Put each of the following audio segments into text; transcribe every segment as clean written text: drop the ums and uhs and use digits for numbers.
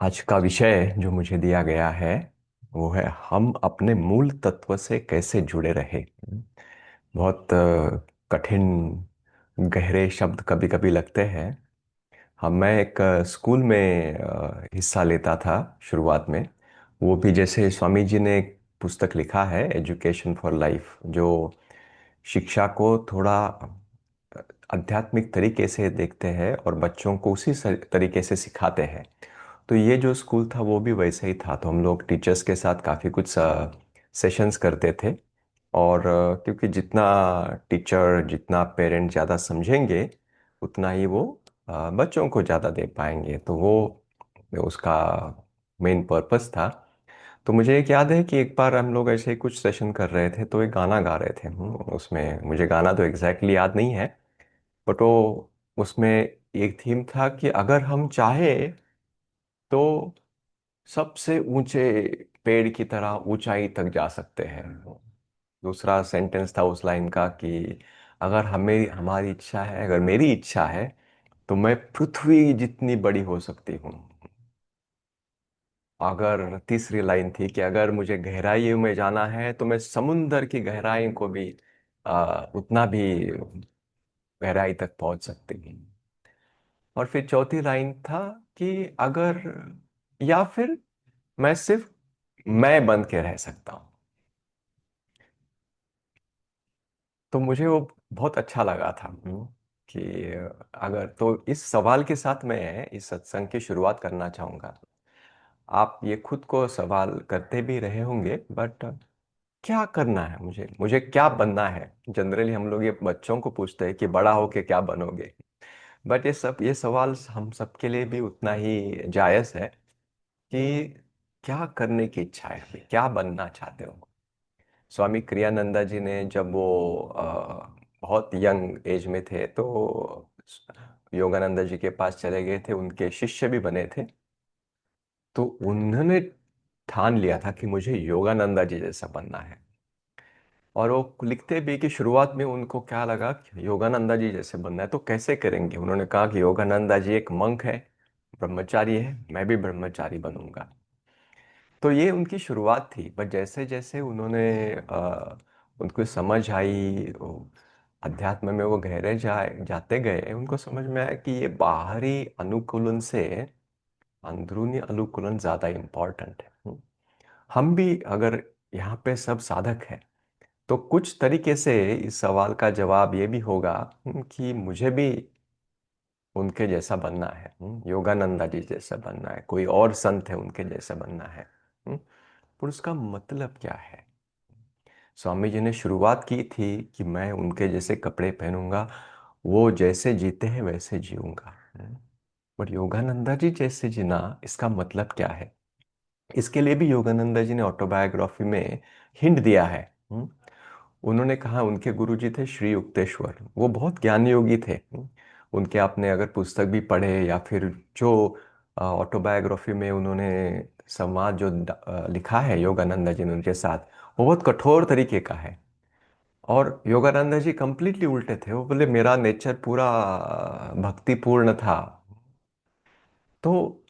आज का विषय जो मुझे दिया गया है वो है हम अपने मूल तत्व से कैसे जुड़े रहे। बहुत कठिन गहरे शब्द कभी कभी लगते हैं। मैं एक स्कूल में हिस्सा लेता था शुरुआत में। वो भी जैसे स्वामी जी ने एक पुस्तक लिखा है एजुकेशन फॉर लाइफ, जो शिक्षा को थोड़ा आध्यात्मिक तरीके से देखते हैं और बच्चों को उसी तरीके से सिखाते हैं। तो ये जो स्कूल था वो भी वैसे ही था। तो हम लोग टीचर्स के साथ काफ़ी कुछ सेशंस करते थे। और क्योंकि जितना टीचर जितना पेरेंट ज़्यादा समझेंगे उतना ही वो बच्चों को ज़्यादा दे पाएंगे। तो वो उसका मेन पर्पस था। तो मुझे एक याद है कि एक बार हम लोग ऐसे ही कुछ सेशन कर रहे थे तो एक गाना गा रहे थे। उसमें मुझे गाना तो एग्जैक्टली याद नहीं है, बट वो उसमें एक थीम था कि अगर हम चाहे तो सबसे ऊंचे पेड़ की तरह ऊंचाई तक जा सकते हैं। दूसरा सेंटेंस था उस लाइन का कि अगर हमें हमारी इच्छा है, अगर मेरी इच्छा है तो मैं पृथ्वी जितनी बड़ी हो सकती हूँ। अगर तीसरी लाइन थी कि अगर मुझे गहराइयों में जाना है तो मैं समुंदर की गहराई को भी उतना भी गहराई तक पहुंच सकती हूँ। और फिर चौथी लाइन था कि अगर या फिर मैं सिर्फ मैं बन के रह सकता हूँ। तो मुझे वो बहुत अच्छा लगा था। कि अगर तो इस सवाल के साथ मैं इस सत्संग की शुरुआत करना चाहूंगा। आप ये खुद को सवाल करते भी रहे होंगे, बट क्या करना है, मुझे मुझे क्या बनना है। जनरली हम लोग ये बच्चों को पूछते हैं कि बड़ा होके क्या बनोगे। बट ये सवाल हम सबके लिए भी उतना ही जायज है कि क्या करने की इच्छा है, हमें क्या बनना चाहते हो। स्वामी क्रियानंदा जी ने जब वो बहुत यंग एज में थे तो योगानंदा जी के पास चले गए थे, उनके शिष्य भी बने थे। तो उन्होंने ठान लिया था कि मुझे योगानंदा जी जैसा बनना है। और वो लिखते भी कि शुरुआत में उनको क्या लगा कि योगानंदा जी जैसे बनना है तो कैसे करेंगे। उन्होंने कहा कि योगानंदा जी एक मंक है, ब्रह्मचारी है, मैं भी ब्रह्मचारी बनूंगा। तो ये उनकी शुरुआत थी। बट जैसे जैसे उन्होंने उनको समझ आई, अध्यात्म में वो गहरे जाते गए, उनको समझ में आया कि ये बाहरी अनुकूलन से अंदरूनी अनुकूलन ज्यादा इम्पोर्टेंट है। हम भी अगर यहाँ पे सब साधक हैं तो कुछ तरीके से इस सवाल का जवाब ये भी होगा कि मुझे भी उनके जैसा बनना है। योगानंदा जी जैसा बनना है, कोई और संत है उनके जैसा बनना है। पर उसका मतलब क्या है। स्वामी जी ने शुरुआत की थी कि मैं उनके जैसे कपड़े पहनूंगा, वो जैसे जीते हैं वैसे जीऊंगा। बट योगानंदा जी जैसे जीना, इसका मतलब क्या है। इसके लिए भी योगानंदा जी ने ऑटोबायोग्राफी में हिंट दिया है। उन्होंने कहा उनके गुरु जी थे श्री युक्तेश्वर, वो बहुत ज्ञानी योगी थे। उनके आपने अगर पुस्तक भी पढ़े या फिर जो ऑटोबायोग्राफी में उन्होंने संवाद जो लिखा है योगानंदा जी ने उनके साथ, वो बहुत कठोर तरीके का है। और योगानंदा जी कंप्लीटली उल्टे थे। वो बोले मेरा नेचर पूरा भक्तिपूर्ण था। तो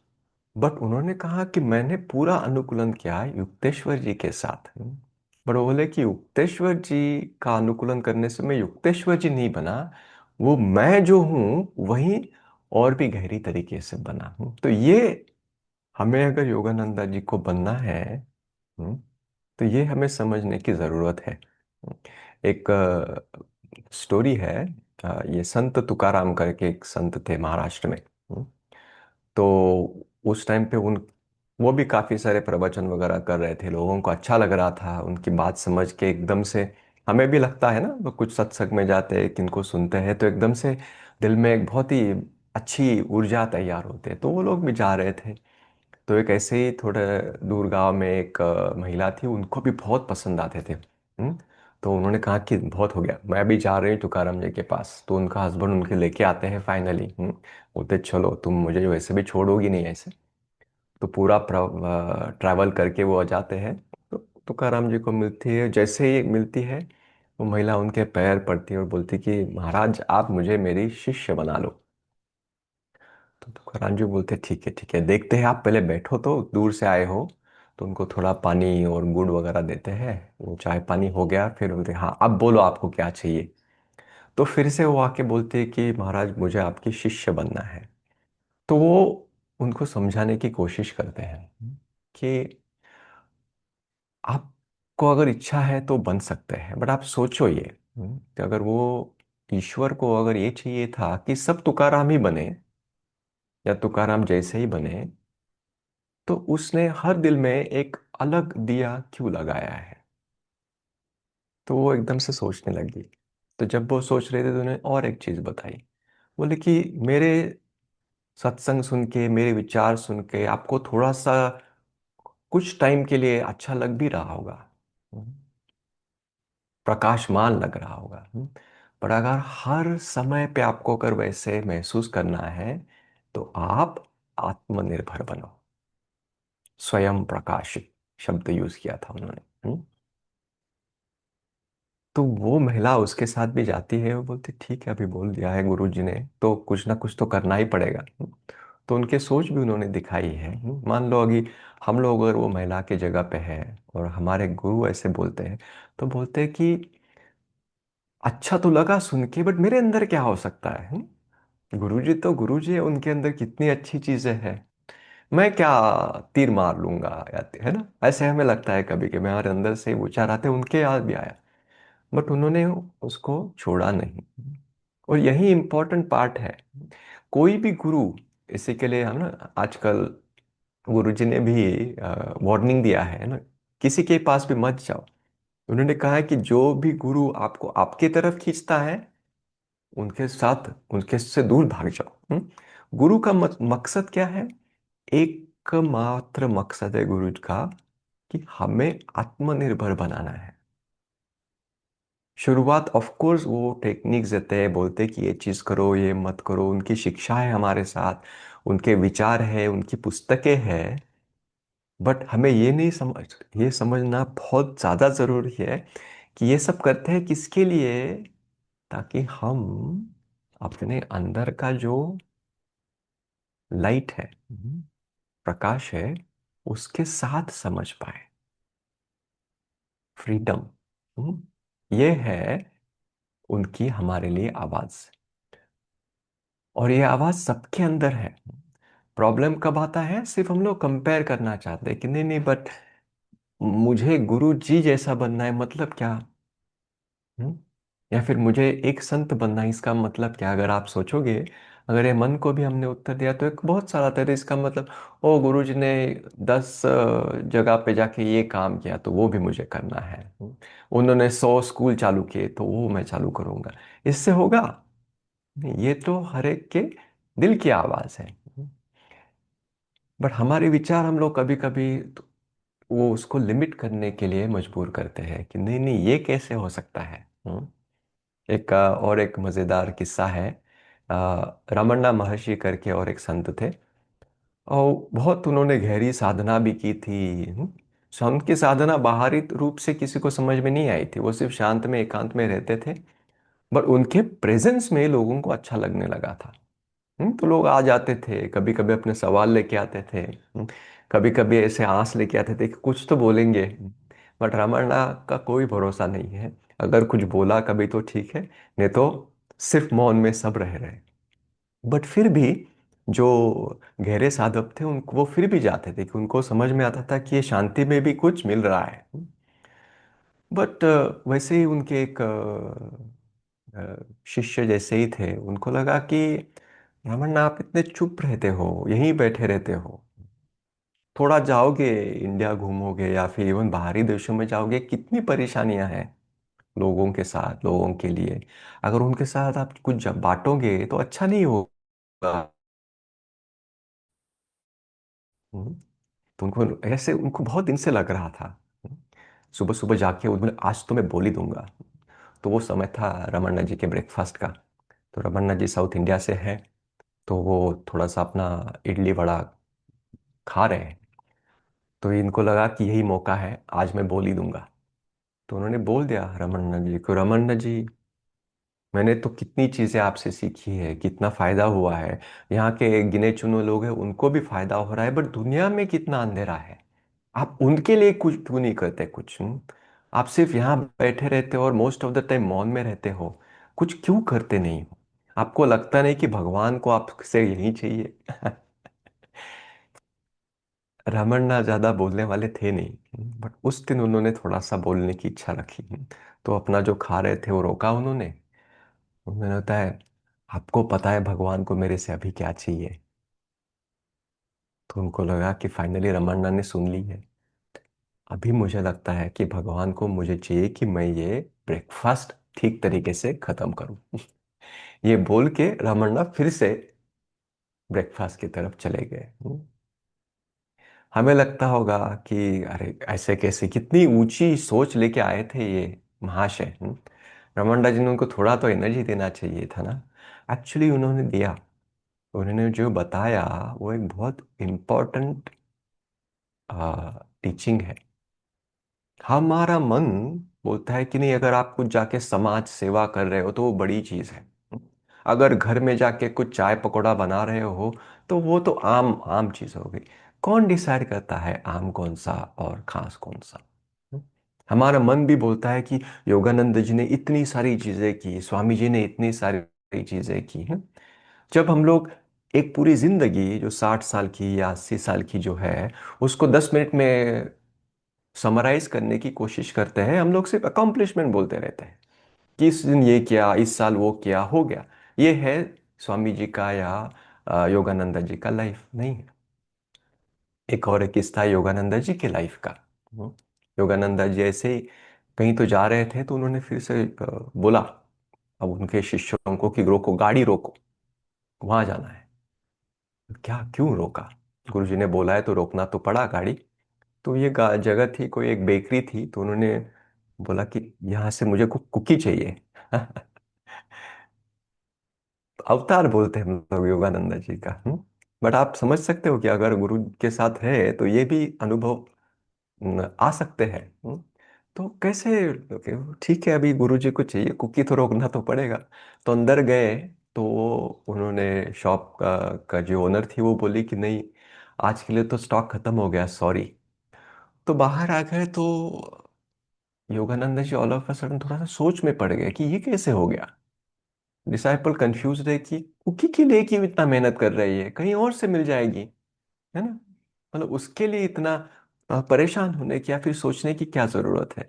बट उन्होंने कहा कि मैंने पूरा अनुकूलन किया युक्तेश्वर जी के साथ। बट वो बोले कि युक्तेश्वर जी का अनुकूलन करने से मैं युक्तेश्वर जी नहीं बना, वो मैं जो हूं वही और भी गहरी तरीके से बना हूं। तो ये हमें अगर योगानंदा जी को बनना है, हम्म, तो ये हमें समझने की जरूरत है। एक स्टोरी है। ये संत तुकाराम करके एक संत थे महाराष्ट्र में। तो उस टाइम पे उन वो भी काफी सारे प्रवचन वगैरह कर रहे थे, लोगों को अच्छा लग रहा था उनकी बात समझ के। एकदम से हमें भी लगता है ना, वो कुछ सत्संग में जाते हैं किनको सुनते हैं तो एकदम से दिल में एक बहुत ही अच्छी ऊर्जा तैयार होते हैं। तो वो लोग भी जा रहे थे। तो एक ऐसे ही थोड़े दूर गांव में एक महिला थी, उनको भी बहुत पसंद आते थे। तो उन्होंने कहा कि बहुत हो गया, मैं भी जा रही हूँ तुकाराम जी के पास। तो उनका हस्बैंड उनके लेके आते हैं फाइनली। बोलते चलो तुम मुझे वैसे भी छोड़ोगी नहीं ऐसे। तो पूरा ट्रैवल करके वो आ जाते हैं। तो तुकाराम जी को मिलती है, जैसे ही मिलती है वो महिला उनके पैर पड़ती है और बोलती कि महाराज आप मुझे मेरी शिष्य बना लो। तो तुकाराम जी बोलते ठीक है ठीक है, देखते हैं, आप पहले बैठो, तो दूर से आए हो, तो उनको थोड़ा पानी और गुड़ वगैरह देते हैं। वो चाय पानी हो गया, फिर बोलते हाँ अब बोलो आपको क्या चाहिए। तो फिर से वो आके बोलते हैं कि महाराज मुझे आपकी शिष्य बनना है। तो वो उनको समझाने की कोशिश करते हैं कि आपको अगर इच्छा है तो बन सकते हैं, बट आप सोचो ये, कि अगर वो ईश्वर को अगर ये चाहिए था कि सब तुकाराम ही बने या तुकाराम जैसे ही बने, तो उसने हर दिल में एक अलग दिया क्यों लगाया है। तो वो एकदम से सोचने लगी। तो जब वो सोच रहे थे तो उन्हें और एक चीज बताई। बोले कि मेरे सत्संग सुन के, मेरे विचार सुन के आपको थोड़ा सा कुछ टाइम के लिए अच्छा लग भी रहा होगा, हम्म, प्रकाशमान लग रहा होगा, पर अगर हर समय पे आपको अगर वैसे महसूस करना है, तो आप आत्मनिर्भर बनो। स्वयं प्रकाशित शब्द यूज किया था उन्होंने। तो वो महिला उसके साथ भी जाती है, वो बोलती ठीक है, अभी बोल दिया है गुरु जी ने, तो कुछ ना कुछ तो करना ही पड़ेगा। तो उनके सोच भी उन्होंने दिखाई है। मान लो अभी हम लोग अगर वो महिला के जगह पे है और हमारे गुरु ऐसे बोलते हैं, तो बोलते हैं कि अच्छा तो लगा सुन के, बट मेरे अंदर क्या हो सकता है। गुरु जी तो गुरु जी है, उनके अंदर कितनी अच्छी चीजें हैं, मैं क्या तीर मार लूंगा या है ना, ऐसे हमें लगता है कभी कि हमारे अंदर से विचार आते हैं, उनके याद भी आया, बट उन्होंने उसको छोड़ा नहीं। और यही इंपॉर्टेंट पार्ट है। कोई भी गुरु, इसी के लिए हम ना आजकल गुरु जी ने भी वार्निंग दिया है ना, किसी के पास भी मत जाओ। उन्होंने कहा है कि जो भी गुरु आपको आपके तरफ खींचता है, उनके साथ उनके से दूर भाग जाओ। गुरु का मकसद क्या है? एकमात्र मकसद है गुरु का कि हमें आत्मनिर्भर बनाना है। शुरुआत ऑफ कोर्स वो टेक्निक्स देते हैं, बोलते हैं कि ये चीज करो ये मत करो, उनकी शिक्षा है हमारे साथ, उनके विचार है, उनकी पुस्तकें हैं। बट हमें ये नहीं समझ ये समझना बहुत ज्यादा जरूरी है कि ये सब करते हैं किसके लिए, ताकि हम अपने अंदर का जो लाइट है, प्रकाश है, उसके साथ समझ पाए। फ्रीडम, ये है उनकी हमारे लिए आवाज। और ये आवाज सबके अंदर है। प्रॉब्लम कब आता है? सिर्फ हम लोग कंपेयर करना चाहते हैं कि नहीं नहीं, बट मुझे गुरु जी जैसा बनना है, मतलब क्या? हम्म? या फिर मुझे एक संत बनना है, इसका मतलब क्या? अगर आप सोचोगे, अगर ये मन को भी हमने उत्तर दिया तो एक बहुत सारा था, तो इसका मतलब ओ गुरु जी ने 10 जगह पे जाके ये काम किया तो वो भी मुझे करना है। उन्होंने 100 स्कूल चालू किए तो वो मैं चालू करूंगा। इससे होगा नहीं, ये तो हर एक के दिल की आवाज है। बट हमारे विचार हम लोग कभी कभी वो उसको लिमिट करने के लिए मजबूर करते हैं कि नहीं नहीं ये कैसे हो सकता है। एक और एक मजेदार किस्सा है। रमन्ना महर्षि करके और एक संत थे, और बहुत उन्होंने गहरी साधना भी की थी। संत की साधना बाहरी रूप से किसी को समझ में नहीं आई थी, वो सिर्फ शांत में एकांत में रहते थे, बट उनके प्रेजेंस में लोगों को अच्छा लगने लगा था। तो लोग आ जाते थे, कभी कभी अपने सवाल लेके आते थे, कभी कभी ऐसे आस लेके आते थे कि कुछ तो बोलेंगे। बट रमन्ना का कोई भरोसा नहीं है, अगर कुछ बोला कभी तो ठीक है, नहीं तो सिर्फ मौन में सब रह रहे। बट फिर भी जो गहरे साधक थे उनको, वो फिर भी जाते थे कि उनको समझ में आता था कि ये शांति में भी कुछ मिल रहा है। बट वैसे ही उनके एक शिष्य जैसे ही थे, उनको लगा कि रमन्ना आप इतने चुप रहते हो, यहीं बैठे रहते हो, थोड़ा जाओगे इंडिया घूमोगे या फिर इवन बाहरी देशों में जाओगे, कितनी परेशानियां हैं लोगों के साथ, लोगों के लिए, अगर उनके साथ आप कुछ जब बांटोगे तो अच्छा नहीं होगा। हम्म, तो उनको ऐसे उनको बहुत दिन से लग रहा था। सुबह सुबह जाके उन्होंने आज तो मैं बोल ही दूंगा। तो वो समय था रमन्ना जी के ब्रेकफास्ट का। तो रमन्ना जी साउथ इंडिया से है, तो वो थोड़ा सा अपना इडली वड़ा खा रहे हैं। तो इनको लगा कि यही मौका है, आज मैं बोल ही दूंगा। तो उन्होंने बोल दिया रमन्ना जी को, रमन्ना जी मैंने तो कितनी चीजें आपसे सीखी है, कितना फायदा हुआ है। यहाँ के गिने चुने लोग हैं, उनको भी फायदा हो रहा है, बट दुनिया में कितना अंधेरा है। आप उनके लिए कुछ क्यों नहीं करते कुछ? आप सिर्फ यहाँ बैठे रहते हो और मोस्ट ऑफ द टाइम मौन में रहते हो। कुछ क्यों करते नहीं हो? आपको लगता नहीं कि भगवान को आपसे यही चाहिए? रमन्ना ज्यादा बोलने वाले थे नहीं, बट उस दिन उन्होंने थोड़ा सा बोलने की इच्छा रखी। तो अपना जो खा रहे थे वो रोका उन्होंने। उन्होंने होता है, आपको पता है भगवान को मेरे से अभी क्या चाहिए? तो उनको लगा कि फाइनली रमन्ना ने सुन ली है। अभी मुझे लगता है कि भगवान को मुझे चाहिए कि मैं ये ब्रेकफास्ट ठीक तरीके से खत्म करूं। ये बोल के रमन्ना फिर से ब्रेकफास्ट की तरफ चले गए। हमें लगता होगा कि अरे ऐसे कैसे, कितनी ऊंची सोच लेके आए थे ये महाशय। रमन्ना जी ने उनको थोड़ा तो एनर्जी देना चाहिए था ना। एक्चुअली उन्होंने दिया। उन्होंने जो बताया वो एक बहुत इम्पोर्टेंट टीचिंग है। हमारा मन बोलता है कि नहीं, अगर आप कुछ जाके समाज सेवा कर रहे हो तो वो बड़ी चीज है। अगर घर में जाके कुछ चाय पकौड़ा बना रहे हो तो वो तो आम आम चीज हो गई। कौन डिसाइड करता है आम कौन सा और खास कौन सा? हमारा मन भी बोलता है कि योगानंद जी ने इतनी सारी चीजें की, स्वामी जी ने इतनी सारी चीजें की हैं। जब हम लोग एक पूरी जिंदगी जो 60 साल की या 80 साल की जो है, उसको 10 मिनट में समराइज करने की कोशिश करते हैं, हम लोग सिर्फ अकॉम्प्लिशमेंट बोलते रहते हैं कि इस दिन ये किया, इस साल वो किया, हो गया। ये है स्वामी जी का या योगानंद जी का लाइफ नहीं है। एक और एक किस्सा है योगानंद जी के लाइफ का। हम्म। योगानंद जी ऐसे ही कहीं तो जा रहे थे, तो उन्होंने फिर से बोला अब उनके शिष्यों को कि रोको, गाड़ी रोको, वहां जाना है। क्या, क्यों रोका? गुरुजी ने बोला है तो रोकना तो पड़ा गाड़ी। तो ये जगह थी, कोई एक बेकरी थी, तो उन्होंने बोला कि यहाँ से मुझे कुकी चाहिए। तो अवतार बोलते हैं हम लोग योगानंद जी का। बट आप समझ सकते हो कि अगर गुरु के साथ है तो ये भी अनुभव आ सकते हैं। तो कैसे? ठीक है, अभी गुरु जी को चाहिए कुकी, तो रोकना तो पड़ेगा। तो अंदर गए। तो उन्होंने शॉप का जो ओनर थी वो बोली कि नहीं, आज के लिए तो स्टॉक खत्म हो गया, सॉरी। तो बाहर आ गए तो Yogananda ji all of a sudden थोड़ा सा सोच में पड़ गए कि ये कैसे हो गया। डिसाइपल कंफ्यूज रहे कि कुकी के लिए क्यों इतना मेहनत कर रही है, कहीं और से मिल जाएगी, है ना? मतलब उसके लिए इतना परेशान होने की या फिर सोचने की क्या जरूरत है?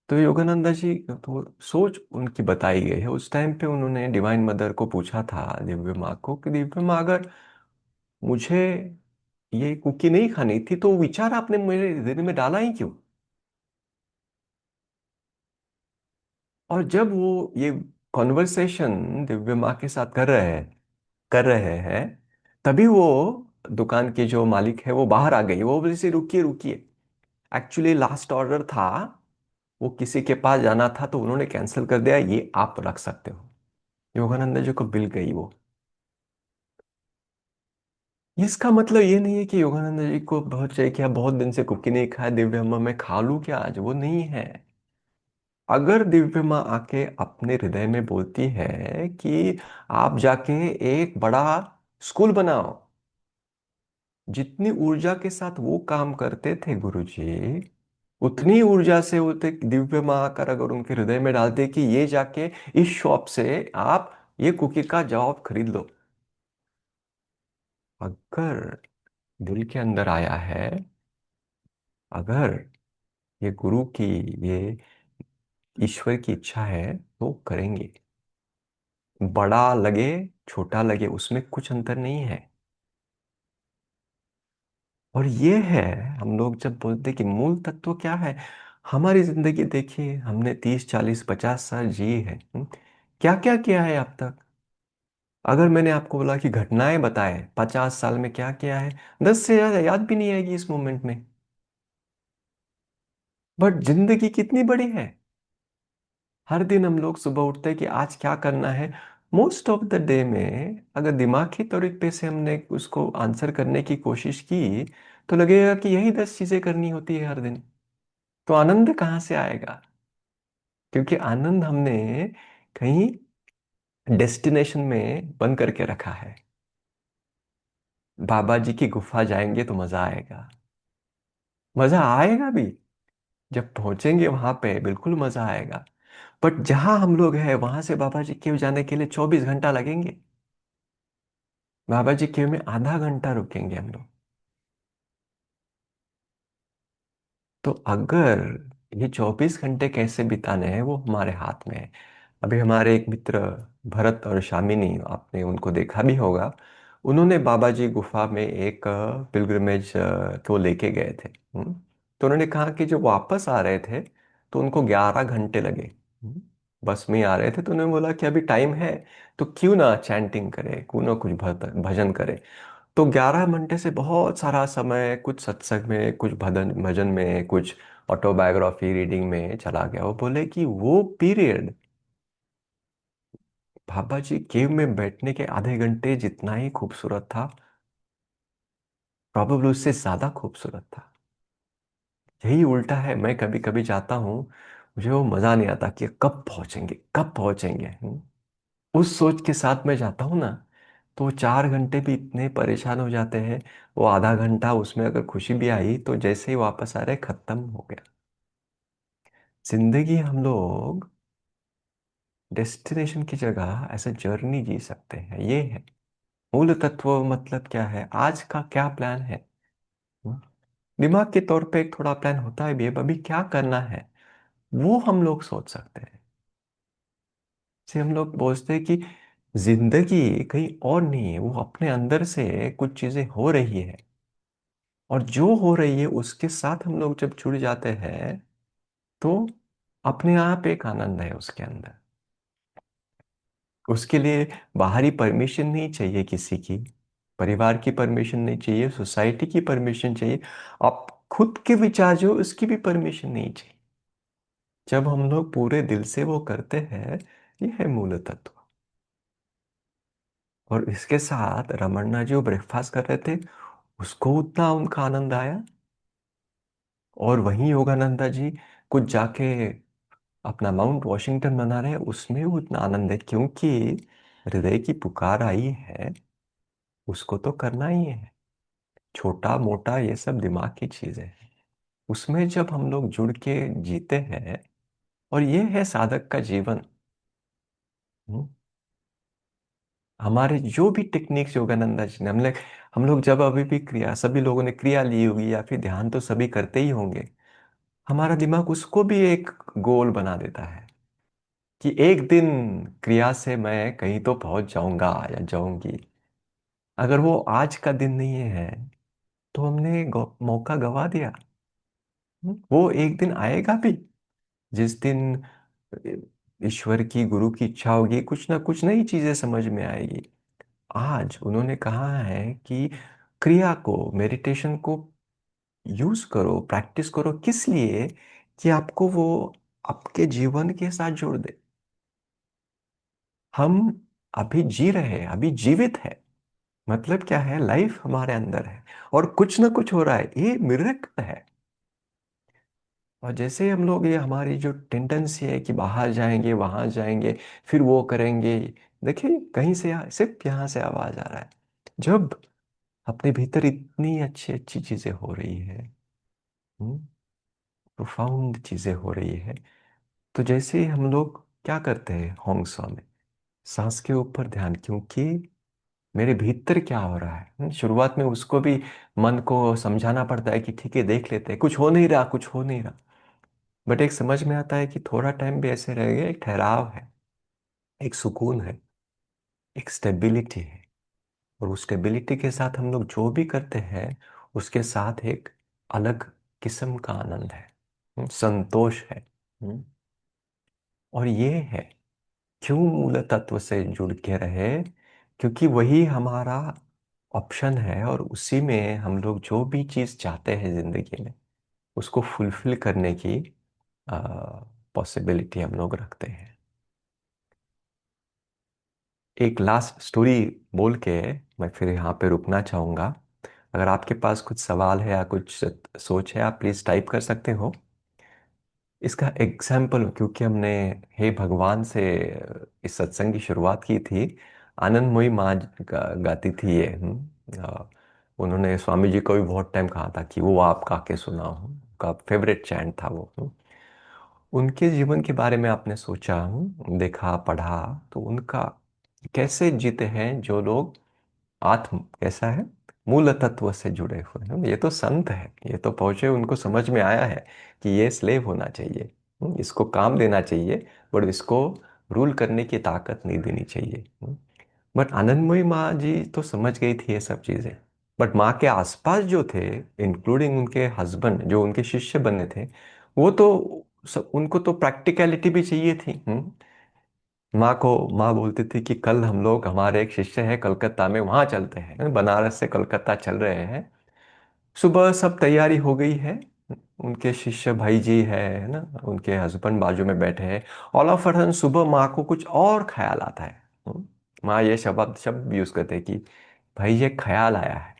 तो योगानंदा जी तो सोच उनकी बताई गई है। उस टाइम पे उन्होंने डिवाइन मदर को पूछा था, दिव्य माँ को, कि दिव्य माँ, अगर मुझे ये कुकी नहीं खानी थी तो विचार आपने मेरे दिल में डाला ही क्यों? और जब वो ये कॉन्वर्सेशन दिव्य माँ के साथ कर रहे हैं, तभी वो दुकान के जो मालिक है वो बाहर आ गई। वो बोली से रुकिए रुकिए, एक्चुअली लास्ट ऑर्डर था, वो किसी के पास जाना था तो उन्होंने कैंसिल कर दिया, ये आप रख सकते हो। योगानंद जी को बिल गई वो। इसका मतलब ये नहीं है कि योगानंद जी को बहुत चाहिए कि आप बहुत दिन से कुकी नहीं खाया, दिव्य अम्मा मैं खा लूं क्या आज, वो नहीं है। अगर दिव्य माँ आके अपने हृदय में बोलती है कि आप जाके एक बड़ा स्कूल बनाओ, जितनी ऊर्जा के साथ वो काम करते थे गुरुजी, उतनी ऊर्जा से होते दिव्य माँ आकर अगर उनके हृदय में डालते कि ये जाके इस शॉप से आप ये कुकी का जवाब खरीद लो। अगर दिल के अंदर आया है, अगर ये गुरु की, ये ईश्वर की इच्छा है तो करेंगे। बड़ा लगे छोटा लगे उसमें कुछ अंतर नहीं है। और ये है, हम लोग जब बोलते कि मूल तत्व क्या है, हमारी जिंदगी देखिए, हमने 30 40 50 साल जी है। क्या क्या किया है अब तक? अगर मैंने आपको बोला कि घटनाएं बताए 50 साल में क्या किया है, 10 से ज्यादा याद भी नहीं आएगी इस मोमेंट में। बट जिंदगी कितनी बड़ी है। हर दिन हम लोग सुबह उठते हैं कि आज क्या करना है। मोस्ट ऑफ द डे में अगर दिमागी तरीके से हमने उसको आंसर करने की कोशिश की, तो लगेगा कि यही 10 चीजें करनी होती है हर दिन। तो आनंद कहाँ से आएगा? क्योंकि आनंद हमने कहीं डेस्टिनेशन में बंद करके रखा है। बाबा जी की गुफा जाएंगे तो मजा आएगा। मजा आएगा भी। जब पहुंचेंगे वहां पे बिल्कुल मजा आएगा। बट जहां हम लोग हैं वहां से बाबा जी केव जाने के लिए 24 घंटा लगेंगे। बाबा जी केव में आधा घंटा रुकेंगे हम लोग। तो अगर ये 24 घंटे कैसे बिताने हैं वो हमारे हाथ में है। अभी हमारे एक मित्र भरत और शामिनी, आपने उनको देखा भी होगा। उन्होंने बाबा जी गुफा में एक पिलग्रिमेज को लेके गए थे। तो उन्होंने कहा कि जब वापस आ रहे थे तो उनको 11 घंटे लगे। बस में ही आ रहे थे तो उन्होंने बोला कि अभी टाइम है तो क्यों ना चैंटिंग करे, क्यों ना कुछ भजन करे। तो 11 घंटे से बहुत सारा समय कुछ सत्संग में, कुछ भजन भजन में, कुछ ऑटोबायोग्राफी रीडिंग में चला गया। वो बोले कि वो पीरियड बाबा जी केव में बैठने के आधे घंटे जितना ही खूबसूरत था, प्रॉब्लम उससे ज्यादा खूबसूरत था। यही उल्टा है, मैं कभी कभी जाता हूँ, मुझे वो मजा नहीं आता कि कब पहुंचेंगे कब पहुंचेंगे। उस सोच के साथ मैं जाता हूँ ना, तो 4 घंटे भी इतने परेशान हो जाते हैं। वो आधा घंटा उसमें अगर खुशी भी आई तो जैसे ही वापस आ रहे खत्म हो गया। जिंदगी हम लोग डेस्टिनेशन की जगह ऐसा जर्नी जी सकते हैं, ये है मूल तत्व। मतलब क्या है, आज का क्या प्लान है। हम्म? दिमाग के तौर पे एक थोड़ा प्लान होता है भी, अब अभी क्या करना है वो हम लोग सोच सकते हैं। से हम लोग बोलते हैं कि जिंदगी कहीं और नहीं है, वो अपने अंदर से कुछ चीजें हो रही है। और जो हो रही है उसके साथ हम लोग जब जुड़ जाते हैं तो अपने आप एक आनंद है उसके अंदर। उसके लिए बाहरी परमिशन नहीं चाहिए किसी की, परिवार की परमिशन नहीं चाहिए, सोसाइटी की परमिशन चाहिए। आप खुद के विचार जो उसकी भी परमिशन नहीं चाहिए। जब हम लोग पूरे दिल से वो करते हैं, ये है मूल तत्व। और इसके साथ रमन्ना जी वो ब्रेकफास्ट कर रहे थे, उसको उतना उनका आनंद आया। और वहीं योगानंदा जी कुछ जाके अपना माउंट वॉशिंगटन बना रहे हैं, उसमें भी उतना आनंद है क्योंकि हृदय की पुकार आई है, उसको तो करना ही है। छोटा मोटा ये सब दिमाग की चीजें हैं। उसमें जब हम लोग जुड़ के जीते हैं, और ये है साधक का जीवन। हम्म, हमारे जो भी टेक्निक्स योगानंदा जी ने, हम लोग जब अभी भी क्रिया, सभी लोगों ने क्रिया ली होगी या फिर ध्यान तो सभी करते ही होंगे। हमारा दिमाग उसको भी एक गोल बना देता है कि एक दिन क्रिया से मैं कहीं तो पहुंच जाऊंगा या जाऊंगी। अगर वो आज का दिन नहीं है तो हमने मौका गवा दिया। वो एक दिन आएगा भी, जिस दिन ईश्वर की, गुरु की इच्छा होगी, कुछ ना कुछ नई चीजें समझ में आएगी। आज उन्होंने कहा है कि क्रिया को, मेडिटेशन को यूज करो, प्रैक्टिस करो, किस लिए? कि आपको वो आपके जीवन के साथ जोड़ दे। हम अभी जी रहे हैं, अभी जीवित है। मतलब क्या है, लाइफ हमारे अंदर है और कुछ ना कुछ हो रहा है, ये मिरेकल है। और जैसे हम लोग, ये हमारी जो टेंडेंसी है कि बाहर जाएंगे, वहां जाएंगे, फिर वो करेंगे। देखिए कहीं से सिर्फ यहाँ से आवाज आ रहा है। जब अपने भीतर इतनी अच्छी अच्छी चीजें हो रही है, प्रोफाउंड चीजें हो रही है, तो जैसे ही हम लोग क्या करते हैं होंगसा में, सांस के ऊपर ध्यान, क्योंकि मेरे भीतर क्या हो रहा है। शुरुआत में उसको भी मन को समझाना पड़ता है कि ठीक है देख लेते हैं, कुछ हो नहीं रहा, कुछ हो नहीं रहा। बट एक समझ में आता है कि थोड़ा टाइम भी ऐसे रहेगा, एक ठहराव है, एक सुकून है, एक स्टेबिलिटी है। और उस स्टेबिलिटी के साथ हम लोग जो भी करते हैं उसके साथ एक अलग किस्म का आनंद है, संतोष है। हम्म, और ये है क्यों मूल तत्व से जुड़ के रहे, क्योंकि वही हमारा ऑप्शन है। और उसी में हम लोग जो भी चीज चाहते हैं जिंदगी में, उसको फुलफिल करने की पॉसिबिलिटी हम लोग रखते हैं। एक लास्ट स्टोरी बोल के मैं फिर यहाँ पे रुकना चाहूँगा। अगर आपके पास कुछ सवाल है या कुछ सोच है, आप प्लीज़ टाइप कर सकते हो। इसका एग्जाम्पल, क्योंकि हमने हे भगवान से इस सत्संग की शुरुआत की थी। आनंदमयी माँ गाती थी ये। उन्होंने स्वामी जी को भी बहुत टाइम कहा था कि वो आप गा के सुनाओ। उनका फेवरेट चैंट था वो। उनके जीवन के बारे में आपने सोचा, देखा, पढ़ा, तो उनका कैसे जीते हैं जो लोग आत्म कैसा है, मूल तत्व से जुड़े हुए हैं। ये तो संत है, ये तो पहुंचे, उनको समझ में आया है कि ये स्लेव होना चाहिए। इसको काम देना चाहिए, बट इसको रूल करने की ताकत नहीं देनी चाहिए। बट आनंदमयी माँ जी तो समझ गई थी ये सब चीजें। बट माँ के आसपास जो थे, इंक्लूडिंग उनके हस्बैंड जो उनके शिष्य बने थे, वो तो उनको तो प्रैक्टिकलिटी भी चाहिए थी। माँ बोलती थी कि कल हम लोग, हमारे एक शिष्य है कलकत्ता में, वहां चलते हैं, बनारस से कलकत्ता चल रहे हैं। सुबह सब तैयारी हो गई है। उनके शिष्य भाई जी है ना, उनके हस्बैंड बाजू में बैठे हैं। ऑल ऑफ सडन सुबह माँ को कुछ और ख्याल आता है। माँ ये शब्द शब्द यूज करते हैं कि भाई ये ख्याल आया है।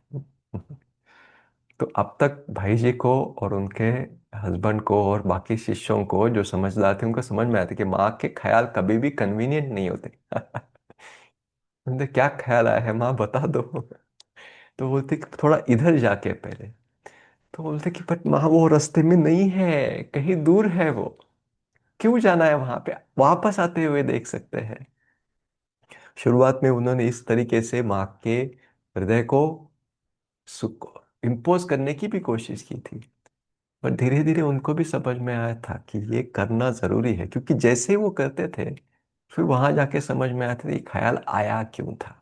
तो अब तक भाई जी को और उनके हस्बैंड को और बाकी शिष्यों को जो समझदार थे, उनको समझ में आया था कि माँ के ख्याल कभी भी कन्वीनियंट नहीं होते। उनसे क्या ख्याल आया है माँ, बता दो। तो बोलते कि थोड़ा इधर जाके पहले। तो बोलते कि बट माँ वो रास्ते में नहीं है, कहीं दूर है वो, क्यों जाना है वहां पे, वापस आते हुए देख सकते हैं। शुरुआत में उन्होंने इस तरीके से माँ के हृदय को सुख इम्पोज करने की भी कोशिश की थी। पर धीरे धीरे उनको भी समझ में आया था कि ये करना जरूरी है, क्योंकि जैसे ही वो करते थे, फिर वहां जाके समझ में आता था ये ख्याल आया क्यों था।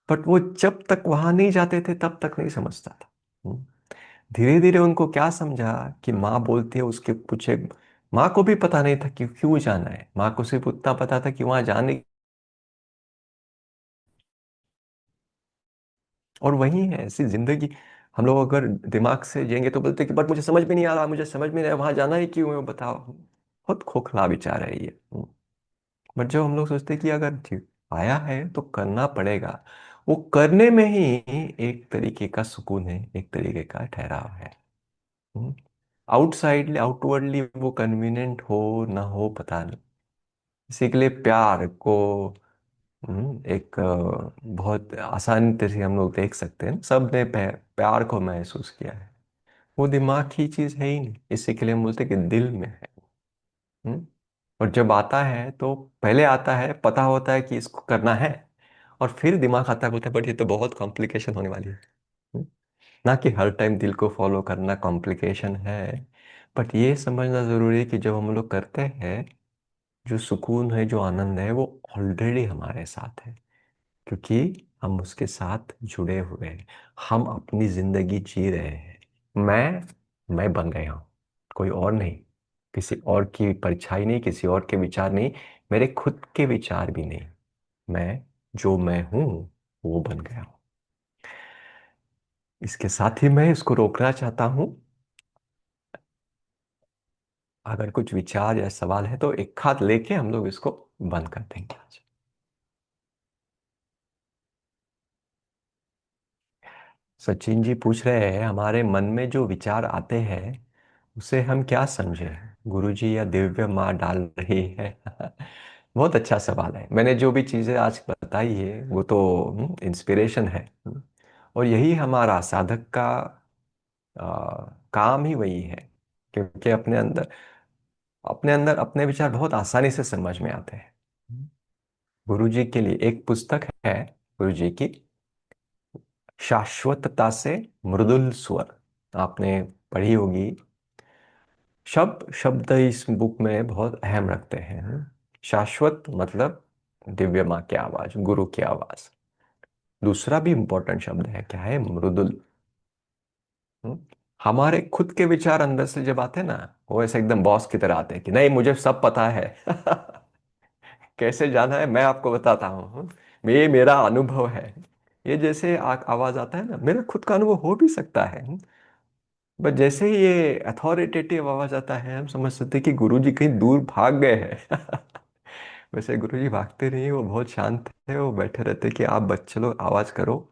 बट वो जब तक वहां नहीं जाते थे तब तक नहीं समझता था। धीरे धीरे उनको क्या समझा कि माँ बोलती है उसके पूछे। माँ को भी पता नहीं था कि क्यों जाना है, माँ को सिर्फ उतना पता था कि वहां जाने। और वही है ऐसी जिंदगी। हम लोग अगर दिमाग से जाएंगे तो बोलते कि बट मुझे समझ में नहीं आ रहा, मुझे समझ में नहीं आ रहा, वहां जाना ही क्यों है बताओ। बहुत खोखला विचार है ये। बट जब हम लोग सोचते हैं कि अगर आया है तो करना पड़ेगा, वो करने में ही एक तरीके का सुकून है, एक तरीके का ठहराव है। आउटसाइडली आउटवर्डली वो कन्वीनियंट हो ना हो पता नहीं। इसी के लिए प्यार को एक बहुत आसानी तरह से हम लोग देख सकते हैं। सब ने प्यार को महसूस किया है। वो दिमाग की चीज है ही नहीं, इसी के लिए हम बोलते हैं कि दिल में है। हम्म? और जब आता है तो पहले आता है, पता होता है कि इसको करना है, और फिर दिमाग आता है, बोलता है बट ये तो बहुत कॉम्प्लिकेशन होने वाली है। हम्म? ना कि हर टाइम दिल को फॉलो करना कॉम्प्लिकेशन है। बट ये समझना जरूरी है कि जब हम लोग करते हैं, जो सुकून है, जो आनंद है, वो ऑलरेडी हमारे साथ है, क्योंकि हम उसके साथ जुड़े हुए हैं। हम अपनी जिंदगी जी रहे हैं। मैं बन गया हूं, कोई और नहीं। किसी और की परछाई नहीं, किसी और के विचार नहीं, मेरे खुद के विचार भी नहीं। मैं जो मैं हूं वो बन गया हूं। इसके साथ ही मैं इसको रोकना चाहता हूं। अगर कुछ विचार या सवाल है तो एक हाथ लेके हम लोग इसको बंद कर देंगे आज। सचिन जी पूछ रहे हैं, हमारे मन में जो विचार आते हैं उसे हम क्या समझे, गुरुजी या दिव्य माँ डाल रही है? बहुत अच्छा सवाल है। मैंने जो भी चीजें आज बताई है वो तो इंस्पिरेशन है। और यही हमारा साधक का काम ही वही है। क्योंकि अपने अंदर अपने विचार बहुत आसानी से समझ में आते हैं। गुरुजी के लिए एक पुस्तक है, गुरुजी की, शाश्वतता से मृदुल स्वर, आपने पढ़ी होगी। शब्द शब्द इस बुक में बहुत अहम रखते हैं। शाश्वत मतलब दिव्य माँ की आवाज, गुरु की आवाज। दूसरा भी इंपॉर्टेंट शब्द है, क्या है, मृदुल। हम्म? हमारे खुद के विचार अंदर से जब आते हैं ना, वो ऐसे एकदम बॉस की तरह आते हैं कि नहीं मुझे सब पता है। कैसे जाना है मैं आपको बताता हूँ। ये मेरा अनुभव है। ये जैसे आवाज आता है ना, मेरा खुद का अनुभव हो भी सकता है, बट जैसे ही ये अथॉरिटेटिव आवाज आता है, हम समझ सकते हैं कि गुरुजी कहीं दूर भाग गए हैं। वैसे गुरुजी भागते नहीं, वो बहुत शांत है, वो बैठे रहते कि आप बच्चे लोग आवाज करो।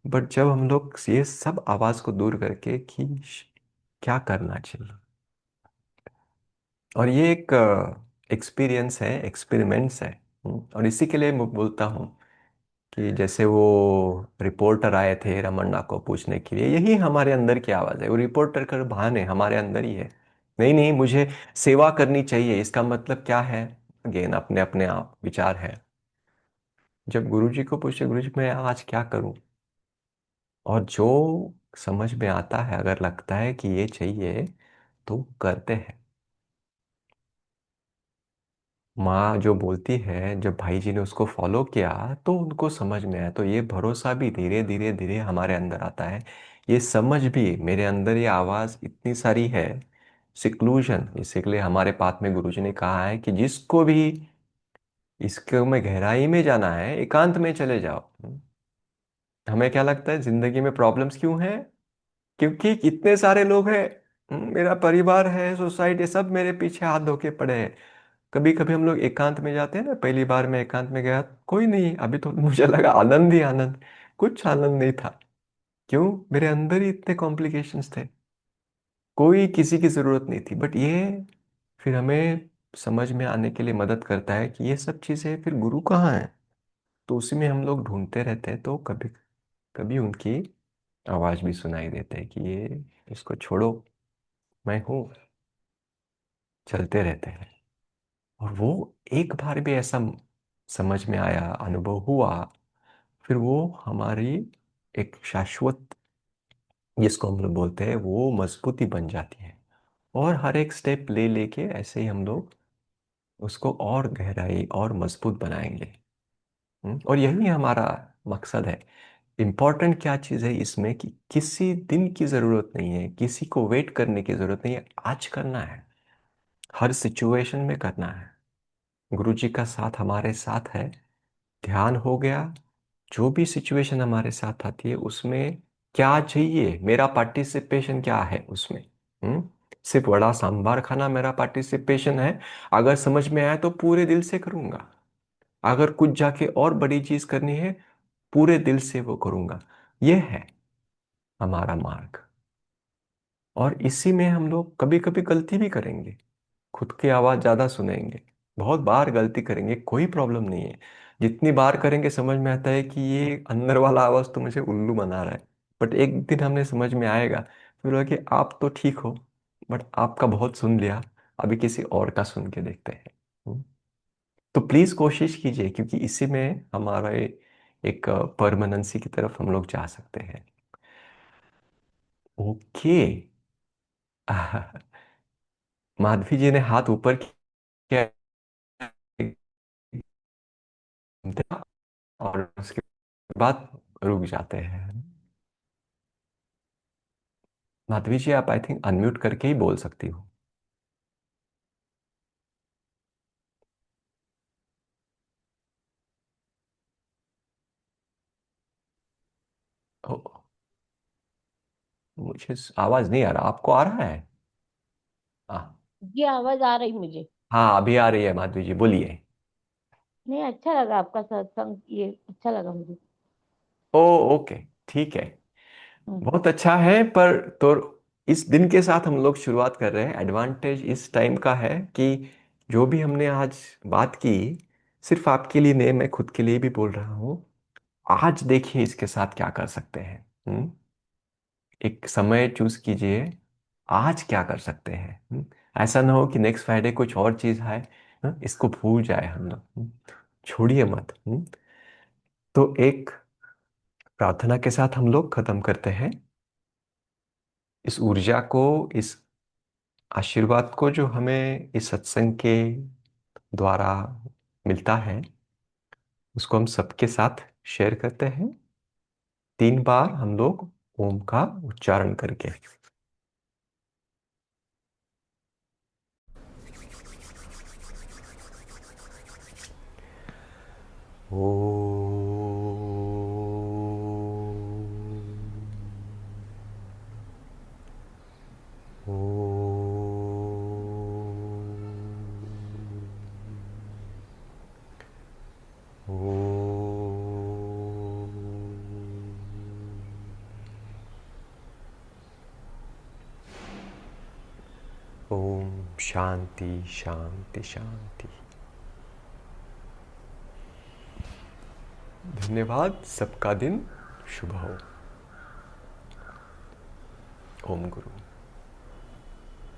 बट जब हम लोग ये सब आवाज को दूर करके कि करना चाहिए। और ये एक एक्सपीरियंस है, एक्सपेरिमेंट्स है। और इसी के लिए मैं बोलता हूँ कि जैसे वो रिपोर्टर आए थे रमन्ना को पूछने के लिए, यही हमारे अंदर की आवाज़ है। वो रिपोर्टर का बहाने हमारे अंदर ही है। नहीं नहीं, मुझे सेवा करनी चाहिए, इसका मतलब क्या है? अगेन अपने अपने आप विचार है। जब गुरुजी को पूछे, गुरुजी मैं आज क्या करूं? और जो समझ में आता है, अगर लगता है कि ये चाहिए तो करते हैं। माँ जो बोलती है, जब भाई जी ने उसको फॉलो किया तो उनको समझ में आया, तो ये भरोसा भी धीरे धीरे धीरे हमारे अंदर आता है। ये समझ भी मेरे अंदर, ये आवाज़ इतनी सारी है। सिक्लूजन, इसीलिए हमारे पाठ में गुरुजी ने कहा है कि जिसको भी इसके में गहराई में जाना है, एकांत में चले जाओ। हमें क्या लगता है जिंदगी में प्रॉब्लम्स क्यों हैं? क्योंकि इतने सारे लोग हैं। मेरा परिवार है, सोसाइटी, सब मेरे पीछे हाथ धो के पड़े हैं। कभी कभी हम लोग एकांत में जाते हैं ना, पहली बार मैं एकांत में गया, कोई नहीं, अभी तो मुझे लगा आनंद ही आनंद। कुछ आनंद नहीं था। क्यों? मेरे अंदर ही इतने कॉम्प्लिकेशंस थे। कोई किसी की जरूरत नहीं थी। बट ये फिर हमें समझ में आने के लिए मदद करता है कि ये सब चीजें फिर गुरु कहाँ है। तो उसी में हम लोग ढूंढते रहते हैं, तो कभी कभी उनकी आवाज भी सुनाई देते है कि ये, इसको छोड़ो, मैं हूँ। चलते रहते हैं। और वो एक बार भी ऐसा समझ में आया, अनुभव हुआ, फिर वो हमारी एक शाश्वत, जिसको हम लोग बोलते हैं, वो मजबूती बन जाती है। और हर एक स्टेप ले लेके ऐसे ही हम लोग उसको और गहराई और मजबूत बनाएंगे। और यही हमारा मकसद है। इम्पोर्टेंट क्या चीज़ है इसमें कि किसी दिन की ज़रूरत नहीं है, किसी को वेट करने की ज़रूरत नहीं है, आज करना है। हर सिचुएशन में करना है। गुरु जी का साथ हमारे साथ है। ध्यान हो गया। जो भी सिचुएशन हमारे साथ आती है उसमें क्या चाहिए, मेरा पार्टिसिपेशन क्या है उसमें। हम्म सिर्फ वड़ा सांभार खाना मेरा पार्टिसिपेशन है? अगर समझ में आया तो पूरे दिल से करूंगा। अगर कुछ जाके और बड़ी चीज करनी है, पूरे दिल से वो करूंगा। ये है हमारा मार्ग। और इसी में हम लोग कभी कभी गलती भी करेंगे, खुद की आवाज ज्यादा सुनेंगे, बहुत बार गलती करेंगे, कोई प्रॉब्लम नहीं है। जितनी बार करेंगे समझ में आता है कि ये अंदर वाला आवाज तो मुझे उल्लू बना रहा है। बट एक दिन हमने समझ में आएगा, फिर बोला कि आप तो ठीक हो, बट आपका बहुत सुन लिया, अभी किसी और का सुन के देखते हैं। हम्म? तो प्लीज कोशिश कीजिए, क्योंकि इसी में हमारा एक परमानेंसी की तरफ हम लोग जा सकते हैं। ओके। माधवी जी ने हाथ ऊपर किया और उसके बाद रुक जाते हैं। माधवी जी, आप आई थिंक अनम्यूट करके ही बोल सकती हो। ओ, मुझे आवाज नहीं आ रहा, आपको आ रहा है? हाँ। ये आवाज आ रही मुझे। हाँ, अभी आ रही है, माधवी जी बोलिए। नहीं, अच्छा लगा आपका सत्संग, ये अच्छा लगा मुझे। ओ, ओके, ठीक है। हम्म। बहुत अच्छा है। पर तो इस दिन के साथ हम लोग शुरुआत कर रहे हैं। एडवांटेज इस टाइम का है कि जो भी हमने आज बात की, सिर्फ आपके लिए नहीं, मैं खुद के लिए भी बोल रहा हूँ। आज देखिए इसके साथ क्या कर सकते हैं। एक समय चूज कीजिए, आज क्या कर सकते हैं। ऐसा ना हो कि नेक्स्ट फ्राइडे कुछ और चीज आए, इसको भूल जाए हम लोग। छोड़िए मत। तो एक प्रार्थना के साथ हम लोग खत्म करते हैं। इस ऊर्जा को, इस आशीर्वाद को जो हमें इस सत्संग के द्वारा मिलता है, उसको हम सबके साथ शेयर करते हैं। 3 बार हम लोग ओम का उच्चारण करके। ओ, ओ, ओ, ओ। 。 . 。 . 。 . 。 . 。 . 。 . 。 . 。 . 。 . 。 . 。 。 . 。 。 . 。 。 。 。 。 . 。 。 。 。 。 。 。 。 。 。 。 。 。 。 。 . 。 。 . 。 . 。 . 。 . 。ओम शांति शांति शांति। धन्यवाद। सबका दिन शुभ हो। ओम गुरु।